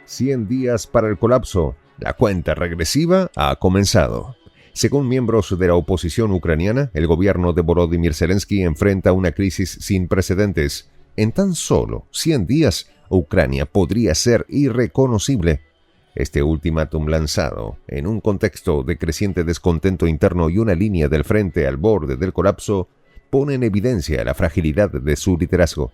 100 días para el colapso. La cuenta regresiva ha comenzado. Según miembros de la oposición ucraniana, el gobierno de Volodymyr Zelensky enfrenta una crisis sin precedentes. En tan solo 100 días, Ucrania podría ser irreconocible. Este ultimátum lanzado en un contexto de creciente descontento interno y una línea del frente al borde del colapso pone en evidencia la fragilidad de su liderazgo.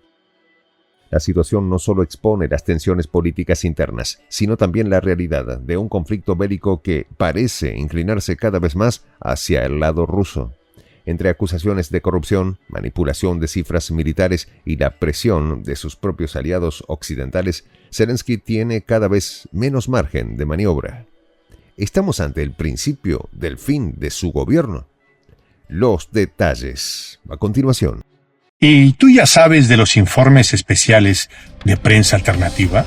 La situación no solo expone las tensiones políticas internas, sino también la realidad de un conflicto bélico que parece inclinarse cada vez más hacia el lado ruso. Entre acusaciones de corrupción, manipulación de cifras militares y la presión de sus propios aliados occidentales, Zelensky tiene cada vez menos margen de maniobra. ¿Estamos ante el principio del fin de su gobierno? Los detalles a continuación. ¿Y tú ya sabes de los informes especiales de Prensa Alternativa?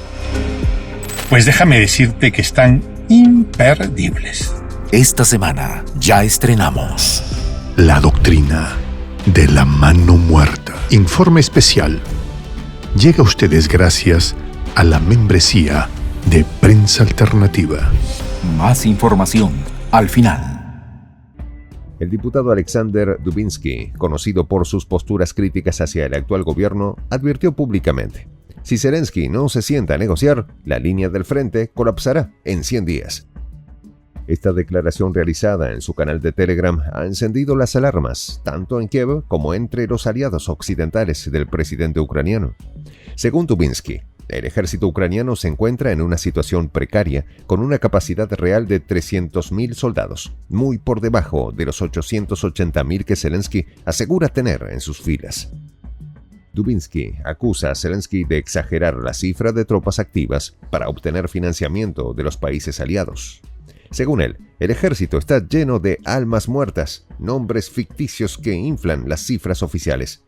Pues déjame decirte que están imperdibles. Esta semana ya estrenamos La doctrina de la mano muerta. Informe especial. Llega a ustedes gracias a la membresía de Prensa Alternativa. Más información al final. El diputado Alexander Dubinsky, conocido por sus posturas críticas hacia el actual gobierno, advirtió públicamente: si Zelensky no se sienta a negociar, la línea del frente colapsará en 100 días. Esta declaración realizada en su canal de Telegram ha encendido las alarmas, tanto en Kiev como entre los aliados occidentales del presidente ucraniano. Según Dubinsky, el ejército ucraniano se encuentra en una situación precaria, con una capacidad real de 300.000 soldados, muy por debajo de los 880.000 que Zelensky asegura tener en sus filas. Dubinsky acusa a Zelensky de exagerar la cifra de tropas activas para obtener financiamiento de los países aliados. Según él, el ejército está lleno de almas muertas, nombres ficticios que inflan las cifras oficiales.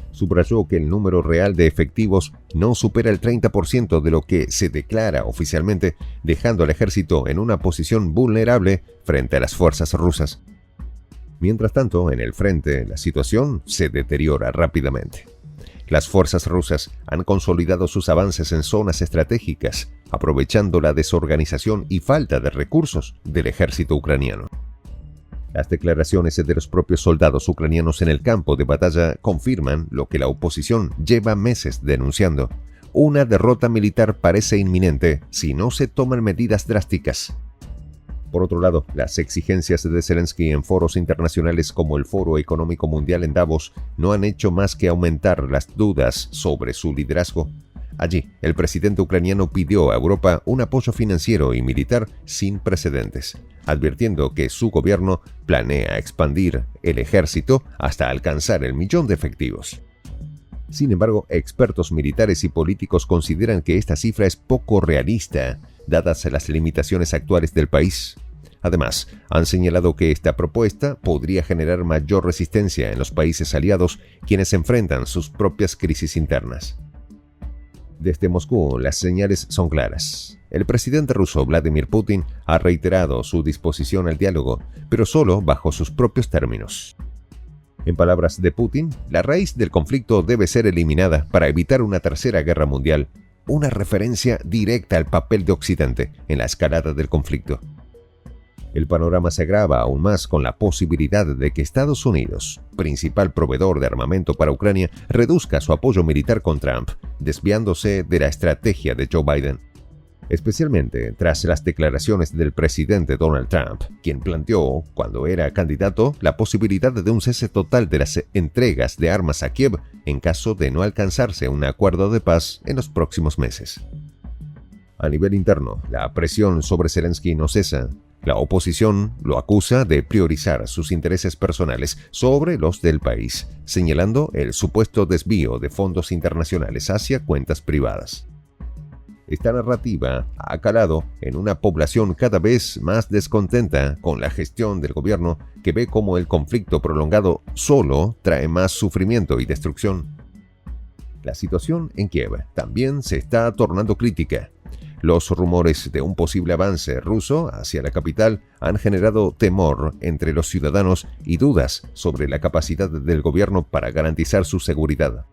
Subrayó que el número real de efectivos no supera el 30% de lo que se declara oficialmente, dejando al ejército en una posición vulnerable frente a las fuerzas rusas. Mientras tanto, en el frente, la situación se deteriora rápidamente. Las fuerzas rusas han consolidado sus avances en zonas estratégicas, aprovechando la desorganización y falta de recursos del ejército ucraniano. Las declaraciones de los propios soldados ucranianos en el campo de batalla confirman lo que la oposición lleva meses denunciando. Una derrota militar parece inminente si no se toman medidas drásticas. Por otro lado, las exigencias de Zelensky en foros internacionales como el Foro Económico Mundial en Davos no han hecho más que aumentar las dudas sobre su liderazgo. Allí, el presidente ucraniano pidió a Europa un apoyo financiero y militar sin precedentes, advirtiendo que su gobierno planea expandir el ejército hasta alcanzar el 1.000.000 de efectivos. Sin embargo, expertos militares y políticos consideran que esta cifra es poco realista, dadas las limitaciones actuales del país. Además, han señalado que esta propuesta podría generar mayor resistencia en los países aliados, quienes enfrentan sus propias crisis internas. Desde Moscú, las señales son claras. El presidente ruso Vladimir Putin ha reiterado su disposición al diálogo, pero solo bajo sus propios términos. En palabras de Putin, la raíz del conflicto debe ser eliminada para evitar una tercera guerra mundial, una referencia directa al papel de Occidente en la escalada del conflicto. El panorama se agrava aún más con la posibilidad de que Estados Unidos, principal proveedor de armamento para Ucrania, reduzca su apoyo militar con Trump, desviándose de la estrategia de Joe Biden. Especialmente tras las declaraciones del presidente Donald Trump, quien planteó, cuando era candidato, la posibilidad de un cese total de las entregas de armas a Kiev en caso de no alcanzarse un acuerdo de paz en los próximos meses. A nivel interno, la presión sobre Zelensky no cesa. La oposición lo acusa de priorizar sus intereses personales sobre los del país, señalando el supuesto desvío de fondos internacionales hacia cuentas privadas. Esta narrativa ha calado en una población cada vez más descontenta con la gestión del gobierno, que ve como el conflicto prolongado solo trae más sufrimiento y destrucción. La situación en Kiev también se está tornando crítica. Los rumores de un posible avance ruso hacia la capital han generado temor entre los ciudadanos y dudas sobre la capacidad del gobierno para garantizar su seguridad.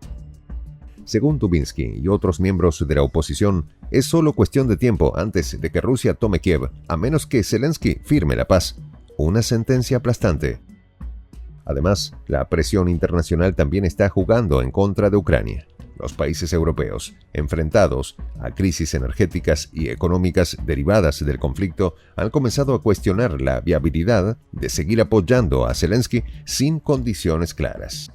Según Dubinsky y otros miembros de la oposición, es solo cuestión de tiempo antes de que Rusia tome Kiev, a menos que Zelensky firme la paz. Una sentencia aplastante. Además, la presión internacional también está jugando en contra de Ucrania. Los países europeos, enfrentados a crisis energéticas y económicas derivadas del conflicto, han comenzado a cuestionar la viabilidad de seguir apoyando a Zelensky sin condiciones claras.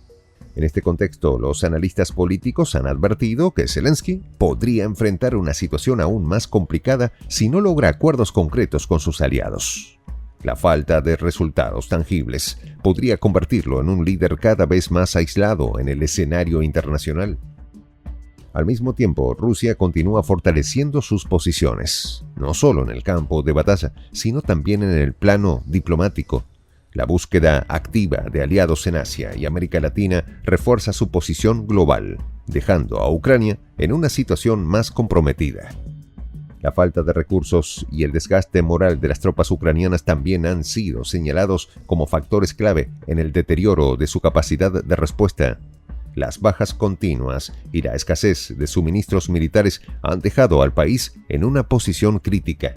En este contexto, los analistas políticos han advertido que Zelensky podría enfrentar una situación aún más complicada si no logra acuerdos concretos con sus aliados. La falta de resultados tangibles podría convertirlo en un líder cada vez más aislado en el escenario internacional. Al mismo tiempo, Rusia continúa fortaleciendo sus posiciones, no solo en el campo de batalla, sino también en el plano diplomático. La búsqueda activa de aliados en Asia y América Latina refuerza su posición global, dejando a Ucrania en una situación más comprometida. La falta de recursos y el desgaste moral de las tropas ucranianas también han sido señalados como factores clave en el deterioro de su capacidad de respuesta. Las bajas continuas y la escasez de suministros militares han dejado al país en una posición crítica.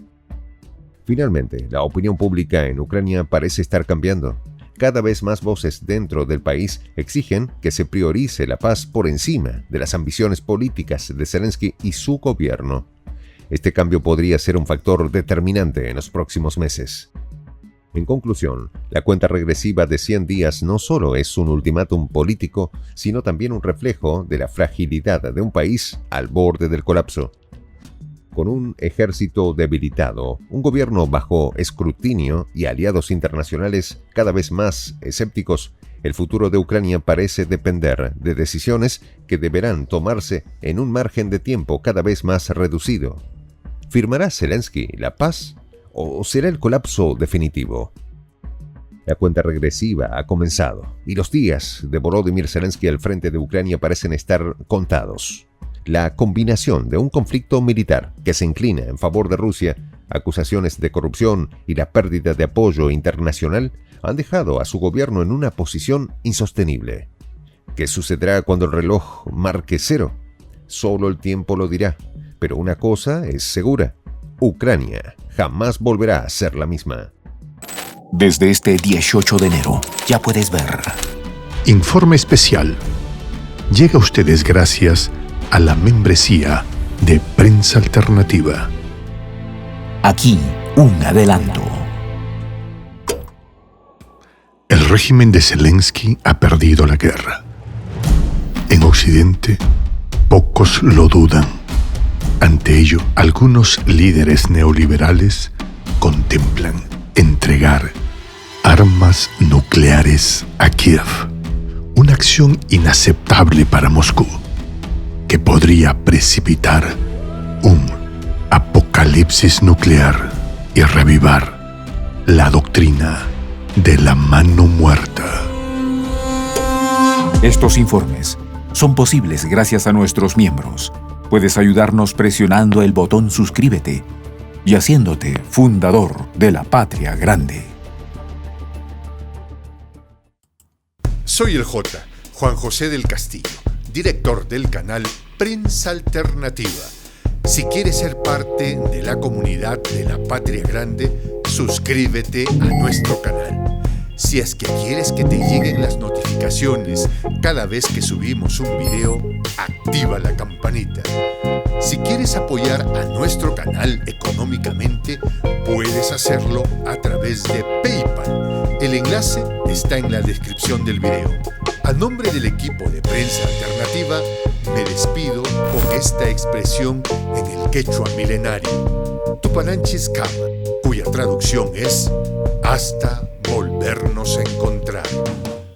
Finalmente, la opinión pública en Ucrania parece estar cambiando. Cada vez más voces dentro del país exigen que se priorice la paz por encima de las ambiciones políticas de Zelensky y su gobierno. Este cambio podría ser un factor determinante en los próximos meses. En conclusión, la cuenta regresiva de 100 días no solo es un ultimátum político, sino también un reflejo de la fragilidad de un país al borde del colapso. Con un ejército debilitado, un gobierno bajo escrutinio y aliados internacionales cada vez más escépticos, el futuro de Ucrania parece depender de decisiones que deberán tomarse en un margen de tiempo cada vez más reducido. ¿Firmará Zelensky la paz o será el colapso definitivo? La cuenta regresiva ha comenzado y los días de Volodymyr Zelensky al frente de Ucrania parecen estar contados. La combinación de un conflicto militar que se inclina en favor de Rusia, acusaciones de corrupción y la pérdida de apoyo internacional han dejado a su gobierno en una posición insostenible. ¿Qué sucederá cuando el reloj marque cero? Solo el tiempo lo dirá, pero una cosa es segura: Ucrania jamás volverá a ser la misma. Desde este 18 de enero ya puedes ver. Informe especial. Llega a ustedes gracias a la membresía de Prensa Alternativa. Aquí, un adelanto. El régimen de Zelensky ha perdido la guerra. En Occidente, pocos lo dudan. Ante ello, algunos líderes neoliberales contemplan entregar armas nucleares a Kiev, una acción inaceptable para Moscú, que podría precipitar un apocalipsis nuclear y reavivar la doctrina de la mano muerta. Estos informes son posibles gracias a nuestros miembros. Puedes ayudarnos presionando el botón suscríbete y haciéndote fundador de la Patria Grande. Soy el Juan José del Castillo, director del canal Prensa Alternativa. Si quieres ser parte de la comunidad de la Patria Grande, suscríbete a nuestro canal. Si es que quieres que te lleguen las notificaciones cada vez que subimos un video, activa la campanita. Si quieres apoyar a nuestro canal económicamente, puedes hacerlo a través de PayPal. El enlace está en la descripción del video. A nombre del equipo de Prensa Alternativa, me despido con esta expresión en el quechua milenario, Tupananchis Kama, cuya traducción es hasta volvernos a encontrar.